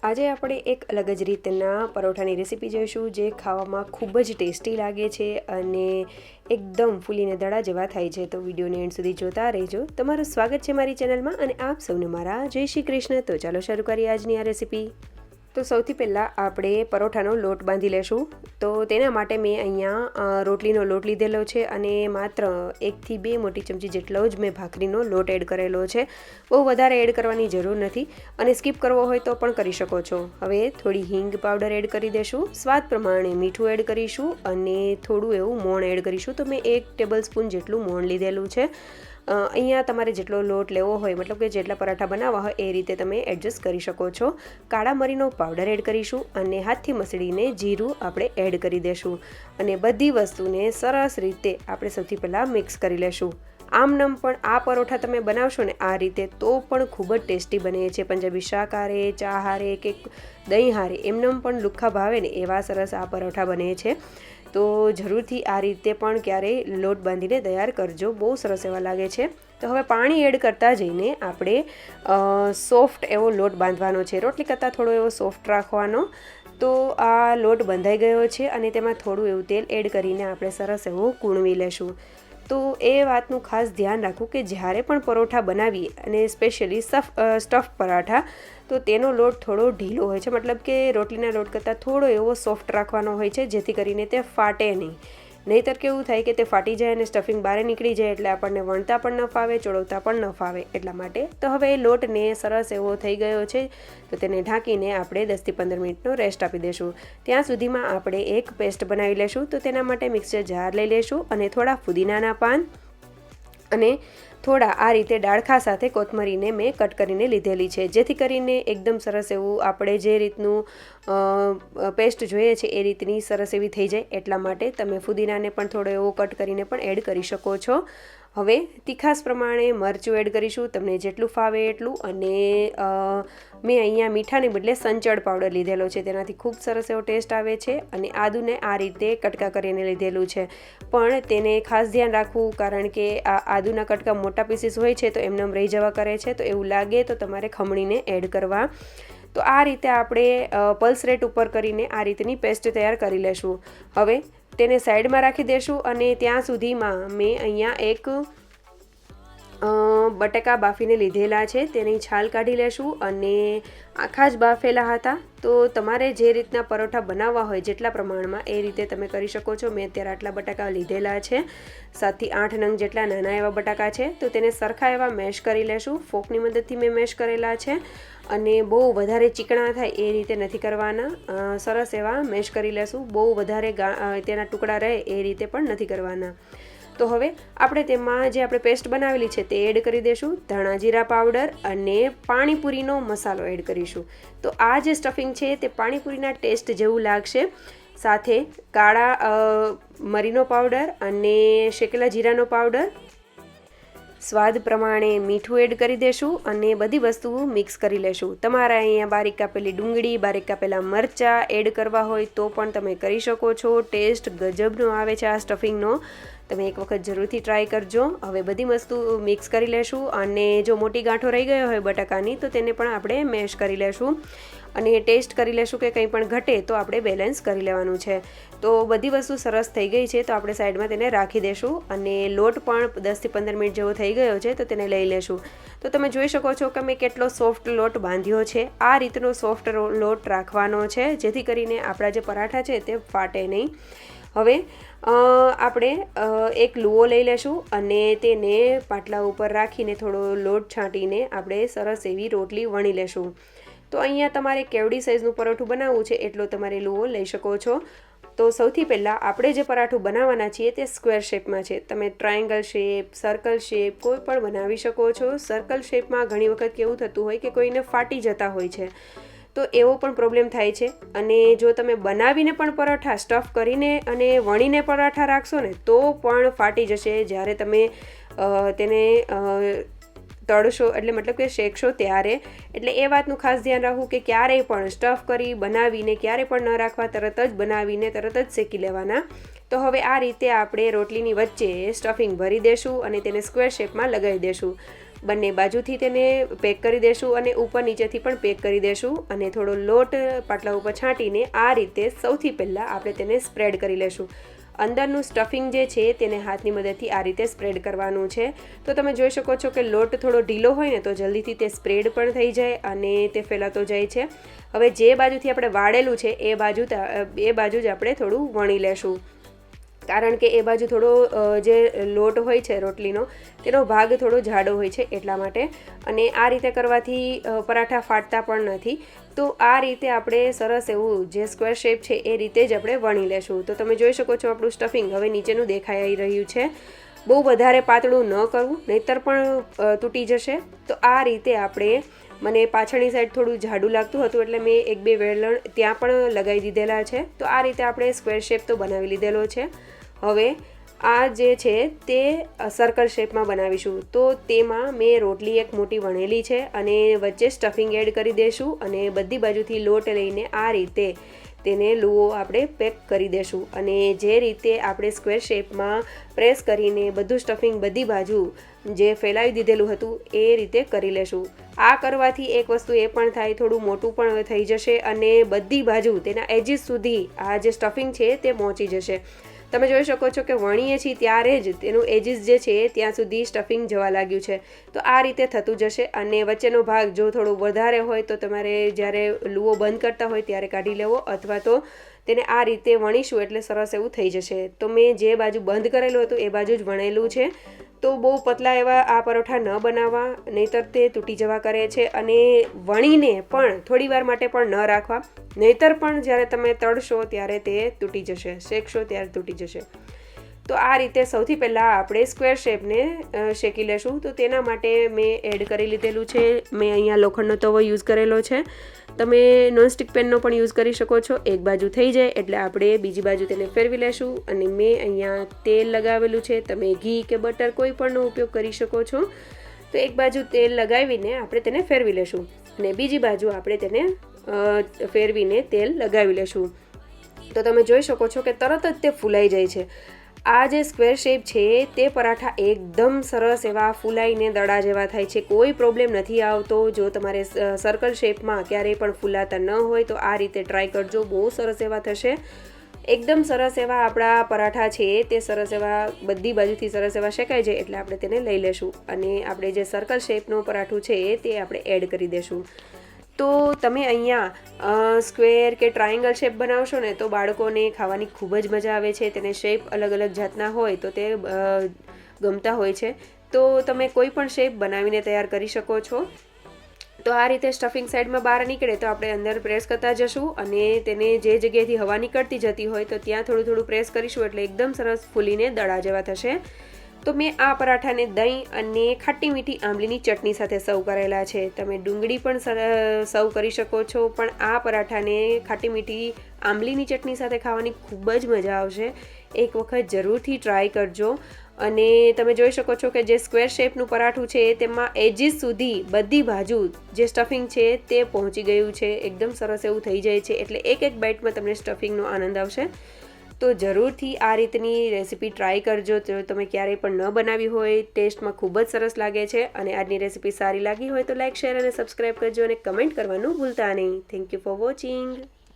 આજે આપણે એક અલગ જ રીતના પરોઠાની રેસીપી જોઈશું જે ખાવામાં ખૂબ જ ટેસ્ટી લાગે છે અને એકદમ ફૂલીને દડા જેવા થાય છે. તો વિડીયોને એન્ડ સુધી જોતા રહેજો. તમારું સ્વાગત છે મારી ચેનલમાં અને આપ સૌને મારા જય શ્રી કૃષ્ણ. તો ચાલો શરૂ કરીએ આજની આ રેસીપી. તો સૌથી પહેલાં આપણે પરોઠાનો લોટ બાંધી લેશું. તો તેના માટે મેં અહીંયા રોટલીનો લોટ લીધેલો છે અને માત્ર 1 થી 2 મોટી ચમચી જેટલો જ મેં ભાખરીનો લોટ એડ કરેલો છે. બહુ વધારે એડ કરવાની જરૂર નથી અને સ્કીપ કરવો હોય તો પણ કરી શકો છો. હવે થોડી હિંગ પાવડર એડ કરી દેશું, સ્વાદ પ્રમાણે મીઠું એડ કરીશું અને થોડું એવું મોણ એડ કરીશું. તો મેં 1 ટેબલસ્પૂન જેટલું મોણ લીધેલું છે. અહીંયા તમારે જેટલો લોટ લેવો હોય, મતલબ કે જેટલા પરાઠા બનાવવા હોય એ રીતે તમે એડજસ્ટ કરી શકો છો. કાળા મરીનો પાવડર એડ કરીશું અને હાથથી મસળીને જીરું આપણે એડ કરી દેશું અને બધી વસ્તુને સરસ રીતે આપણે સૌથી પહેલાં મિક્સ કરી લેશું. આમનામ પણ આ પરોઠા તમે બનાવશો ને આ રીતે તો પણ ખૂબ જ ટેસ્ટી બને છે. પંજાબી શાક હારે, ચા હારે કે દહીં હારે એમનામ પણ લુખ્ખા ભાવે ને એવા સરસ આ પરોઠા બને છે. તો જરૂરથી આ રીતે પણ ક્યારેય લોટ બાંધીને તૈયાર કરજો, બહુ સરસ એવા લાગે છે. તો હવે પાણી એડ કરતાં જઈને આપણે સોફ્ટ એવો લોટ બાંધવાનો છે, રોટલી કરતાં થોડો એવો સોફ્ટ રાખવાનો. તો આ લોટ બંધાઈ ગયો છે અને તેમાં થોડું એવું તેલ એડ કરીને આપણે સરસ એવો કૂણવી લેશું. તો એ વાતનું ખાસ ધ્યાન રાખવું કે જ્યારે પણ પરોઠા બનાવીએ અને સ્પેશિયલી સ્ટફ પરાઠા તો તેનો લોટ થોડો ઢીલો હોય છે, મતલબ કે રોટલીના લોટ કરતાં થોડો એવો સોફ્ટ રાખવાનો હોય છે જેથી કરીને તે ફાટે નહીં. નહીંતર કેવું થાય કે તે ફાટી જાય અને સ્ટફિંગ બહાર નીકળી જાય એટલે આપણને વણતા પણ ન ફાવે, ચોળવતા પણ ન ફાવે. એટલા માટે તો હવે લોટને સરસ એવો થઈ ગયો છે તો તેને ઢાંકીને આપણે 10 થી 15 મિનિટનો રેસ્ટ આપી દઈશું. ત્યાં સુધીમાં આપણે એક પેસ્ટ બનાવી લેશું. તો તેના માટે મિક્સર જાર લઈ લેશું અને થોડા ફુદીનાના પાન અને થોડા આ રીતે ડાળખા સાથે કોથમરીને મેં કટ કરીને લીધેલી છે, જેથી કરીને એકદમ સરસ એવું આપણે જે રીતનું પેસ્ટ જોઈએ છે એ રીતની સરસ એવી થઈ જાય. એટલા માટે તમે ફુદીનાને પણ થોડો એવો કટ કરીને પણ એડ કરી શકો છો. હવે તીખાસ પ્રમાણે મરચું એડ કરીશું, તમને જેટલું ફાવે એટલું. અને મેં અહીંયા મીઠાને બદલે સંચળ પાવડર લીધેલો છે, તેનાથી ખૂબ સરસ એવો ટેસ્ટ આવે છે. અને આદુને આ રીતે કટકા કરીને લીધેલું છે, પણ તેને ખાસ ધ્યાન રાખવું કારણ કે આ આદુના કટકા મોટા પીસીસ હોય છે તો એમને રહી જવા કરે છે. તો એવું લાગે તો તમારે ખમણીને એડ કરવા. તો આ રીતે આપણે પલ્સ રેટ ઉપર કરીને આ રીતની પેસ્ટ તૈયાર કરી લેશું. હવે તેને સાઈડમાં રાખી દેશું અને ત્યાં સુધીમાં મેં અહીંયા એક બટાકા બાફીને લીધેલા છે, તેની છાલ કાઢી લેશું અને આખા જ બાફેલા હતા. તો તમારે જે રીતના પરોઠા બનાવવા હોય જેટલા પ્રમાણમાં એ રીતે તમે કરી શકો છો. મેં અત્યારે આટલા બટાકા લીધેલા છે, 7 થી 8 નંગ જેટલા નાના એવા બટાકા છે. તો તેને સરખા એવા મેશ કરી લેશું. ફોકની મદદથી મેં મેશ કરેલા છે અને બહુ વધારે ચીકણા થાય એ રીતે નથી કરવાના, સરસ એવા મેશ કરી લેશું. બહુ વધારે તેના ટુકડા રહે એ રીતે પણ નથી કરવાના. તો હવે આપણે તેમાં જે આપણે પેસ્ટ બનાવેલી છે તે એડ કરી દઈશું, ધાણા જીરા પાવડર અને પાણીપુરીનો મસાલો એડ કરીશું. તો આ જે સ્ટફિંગ છે તે પાણીપુરીના ટેસ્ટ જેવું લાગશે. સાથે કાળા મરીનો પાવડર અને શેકેલા જીરાનો પાવડર, સ્વાદ પ્રમાણે મીઠું એડ કરી દેશું અને બધી વસ્તુઓ મિક્સ કરી લેશું. તમારા અહીંયા બારીક કાપેલી ડુંગળી, બારીક કાપેલા મરચાં એડ કરવા હોય તો પણ તમે કરી શકો છો. ટેસ્ટ ગજબનો આવે છે આ સ્ટફિંગનો, તમે એક વખત જરૂરથી ટ્રાય કરજો. હવે બધી વસ્તુ મિક્સ કરી લેશું અને જો મોટી ગાંઠો રહી ગયો હોય બટાકાની તો તેને પણ આપણે મેશ કરી લેશું અને ટેસ્ટ કરી લેશું કે કંઈ પણ ઘટે તો આપણે બેલેન્સ કરી લેવાનું છે. તો બધી વસ્તુ સરસ થઈ ગઈ છે તો આપણે સાઈડમાં તેને રાખી દેશું અને લોટ પણ 10 થી 15 મિનિટ જેવો થઈ ગયો છે તો તેને લઈ લેશું. તો તમે જોઈ શકો છો કે મેં કેટલો સોફ્ટ લોટ બાંધ્યો છે. આ રીતનો સોફ્ટ લોટ રાખવાનો છે જેથી કરીને આપણા જે પરાઠા છે તે ફાટે નહીં. હવે આપણે એક લુઓ લઈ લેશું અને તેને પાટલા ઉપર રાખીને થોડો લોટ છાંટીને આપણે સરસ એવી રોટલી વણી લેશું. તો અહીંયા તમારે કેવડી સાઇઝનું પરોઠું બનાવવું છે એટલો તમારે લુઓ લઈ શકો છો. તો સૌથી પહેલાં આપણે જે પરાઠું બનાવવાના છીએ તે સ્ક્વેર શેપમાં છે. તમે ટ્રાયેંગલ શેપ, સર્કલ શેપ કોઈ પણ બનાવી શકો છો. સર્કલ શેપમાં ઘણી વખત કેવું થતું હોય કે કોઈને ફાટી જતા હોય છે, તો એવો પણ પ્રોબ્લેમ થાય છે. અને જો તમે બનાવીને પણ પરાઠા સ્ટફ કરીને અને વણીને પરાઠા રાખશો ને તો પણ ફાટી જશે જ્યારે તમે તેને તળશો, એટલે મતલબ કે શેકશો ત્યારે. એટલે એ વાતનું ખાસ ધ્યાન રાખવું કે ક્યારેય પણ સ્ટફ કરી બનાવીને ક્યારેય પણ ન રાખવા, તરત જ બનાવીને તરત જ શેકી લેવાના. તો હવે આ રીતે આપણે રોટલીની વચ્ચે સ્ટફિંગ ભરી દેશું અને તેને સ્ક્વેર શેપમાં લગાવી દેશું. બંને બાજુથી તેને પેક કરી દેશું અને ઉપર નીચેથી પણ પેક કરી દેશું અને થોડો લોટ પાટલા ઉપર છાંટીને આ રીતે સૌથી પહેલાં આપણે તેને સ્પ્રેડ કરી લેશું. અંદરનું સ્ટફિંગ જે છે તેને હાથની મદદથી આ રીતે સ્પ્રેડ કરવાનું છે. તો તમે જોઈ શકો છો કે લોટ થોડો ઢીલો હોય ને તો જલ્દીથી તે સ્પ્રેડ પણ થઈ જાય અને તે ફેલાતો જાય છે. હવે જે બાજુથી આપણે વાળેલું છે એ બાજુ જ આપણે થોડું વણી લેશું, કારણ કે એ બાજુ થોડો જે લોટ હોય છે રોટલીનો તેનો ભાગ થોડો જાડો હોય છે એટલા માટે. અને આ રીતે કરવાથી પરાઠા ફાટતા પણ નથી. તો આ રીતે આપણે સરસ એવું જે સ્ક્વેર શેપ છે એ રીતે જ આપણે વણી લેશું. તો તમે જોઈ શકો છો આપણું સ્ટફિંગ હવે નીચેનું દેખાઈ રહ્યું છે. બહુ વધારે પાતળું ન કરવું, નહીંતર પણ તૂટી જશે. તો આ રીતે આપણે, મને પાછળની સાઈડ થોડું જાડું લાગતું હતું એટલે મેં 1-2 વેલણ ત્યાં પણ લગાવી દીધેલા છે. તો આ રીતે આપણે સ્ક્વેર શેપ તો બનાવી લીધેલો છે. હવે આ જે છે તે સર્કલ શેપમાં બનાવીશું. તો તેમાં મેં રોટલી એક મોટી વણેલી છે અને વચ્ચે સ્ટફિંગ એડ કરી દઈશું અને બધી બાજુથી લોટ લઈને આ રીતે તેને લુઓ આપણે પેક કરી દઈશું. અને જે રીતે આપણે સ્ક્વેર શેપમાં પ્રેસ કરીને બધું સ્ટફિંગ બધી બાજુ જે ફેલાવી દીધેલું હતું એ રીતે કરી લેશું. આ કરવાથી એક વસ્તુ એ પણ થાય, થોડું મોટું પણ થઈ જશે અને બધી બાજુ તેના એજીસ સુધી આ જે સ્ટફિંગ છે તે પહોંચી જશે. તમે જોઈ શકો છો કે વણીએ છીએ ત્યારે જ તેનું એજીસ જે છે ત્યાં સુધી સ્ટફિંગ જવા લાગ્યું છે. તો આ રીતે થતું જશે અને વચ્ચેનો ભાગ જો થોડો વધારે હોય તો તમારે જ્યારે લુઓ બંધ કરતા હોય ત્યારે કાઢી લેવો, અથવા તો તેને આ રીતે વણીશું એટલે સરસ એવું થઈ જશે. તો મેં જે બાજુ બંધ કરેલું હતું એ બાજુ જ વણેલું છે. તો બહુ પતલા એવા આ પરોઠા ન બનાવવા, નહીંતર તે તૂટી જવા કરે છે. અને વણીને પણ થોડી વાર માટે પણ ન રાખવા, નહીંતર પણ જ્યારે તમે તળશો ત્યારે તે તૂટી જશે, શેકશો ત્યારે તૂટી જશે. તો આ રીતે સૌથી પહેલાં આપણે સ્ક્વેર શેપને શેકી લેશું. તો તેના માટે મેં એડ કરી લીધેલું છે, મેં અહીંયા લોખંડનો તવો યુઝ કરેલો છે. તમે નોનસ્ટિક પેનનો પણ યુઝ કરી શકો છો. એક બાજુ થઈ જાય એટલે આપણે બીજી બાજુ તેને ફેરવી લેશું. અને મેં અહીંયા તેલ લગાવેલું છે, તમે ઘી કે બટર કોઈ પણનો ઉપયોગ કરી શકો છો. તો એક બાજુ તેલ લગાવીને આપણે તેને ફેરવી લેશું અને બીજી બાજુ આપણે તેને ફેરવીને તેલ લગાવી લેશું. તો તમે જોઈ શકો છો કે તરત જ તે ફૂલાઈ જાય છે. આ જે સ્ક્વેર શેપ છે તે પરાઠા એકદમ સરસ એવા ફૂલાઈને દડા જેવા થાય છે. કોઈ પ્રોબ્લેમ નથી આવતો. જો તમારે સર્કલ શેપમાં ક્યારેય પણ ફૂલાતા ન હોય તો આ રીતે ટ્રાય કરજો, બહુ સરસ એવા થશે. એકદમ સરસ એવા આપણા પરાઠા છે તે સરસ એવા બધી બાજુથી સરસ એવા શેકાઈ જાય એટલે આપણે તેને લઈ લેશું અને આપણે જે સર્કલ શેપનું પરાઠું છે તે આપણે એડ કરી દેશું. તો તમે અહીંયા સ્ક્વેર કે ટ્રાયેંગલ શેપ બનાવશો ને તો બાળકોને ખાવાની ખૂબ જ મજા આવે છે. તેને શેપ અલગ અલગ જાતના હોય તો તે ગમતા હોય છે. તો તમે કોઈ પણ શેપ બનાવીને તૈયાર કરી શકો છો. તો આ રીતે સ્ટફિંગ સાઈડમાં બહાર નીકળે તો આપણે અંદર પ્રેસ કરતા જશું અને તેને જે જગ્યાએથી હવા નીકળતી જતી હોય તો ત્યાં થોડું થોડું પ્રેસ કરીશું એટલે એકદમ સરસ ફૂલીને દડા જેવા થશે. તો મેં આ પરાઠાને દહીં અને ખાટી મીઠી આંબલીની ચટણી સાથે સર્વ કરેલા છે. તમે ડુંગળી પણ સર્વ કરી શકો છો, પણ આ પરાઠાને ખાટી મીઠી આંબલીની ચટણી સાથે ખાવાની ખૂબ જ મજા આવશે. એક વખત જરૂરથી ટ્રાય કરજો. અને તમે જોઈ શકો છો કે જે સ્ક્વેર શેપનું પરાઠું છે તેમાં એજીસ સુધી બધી બાજુ જે સ્ટફિંગ છે તે પહોંચી ગયું છે. એકદમ સરસ એવું થઈ જાય છે એટલે એક એક બાઇટમાં તમને સ્ટફિંગનો આનંદ આવશે. તો જરૂરથી આ રીતની રેસીપી ટ્રાય કરજો. તો તમે ક્યારેય પણ ન બનાવી હોય, ટેસ્ટમાં ખૂબ જ સરસ લાગે છે. અને આજની રેસીપી સારી લાગી હોય તો લાઇક, શેર અને સબસ્ક્રાઈબ કરજો અને કમેન્ટ કરવાનું ભૂલતા નહીં. Thank you for watching.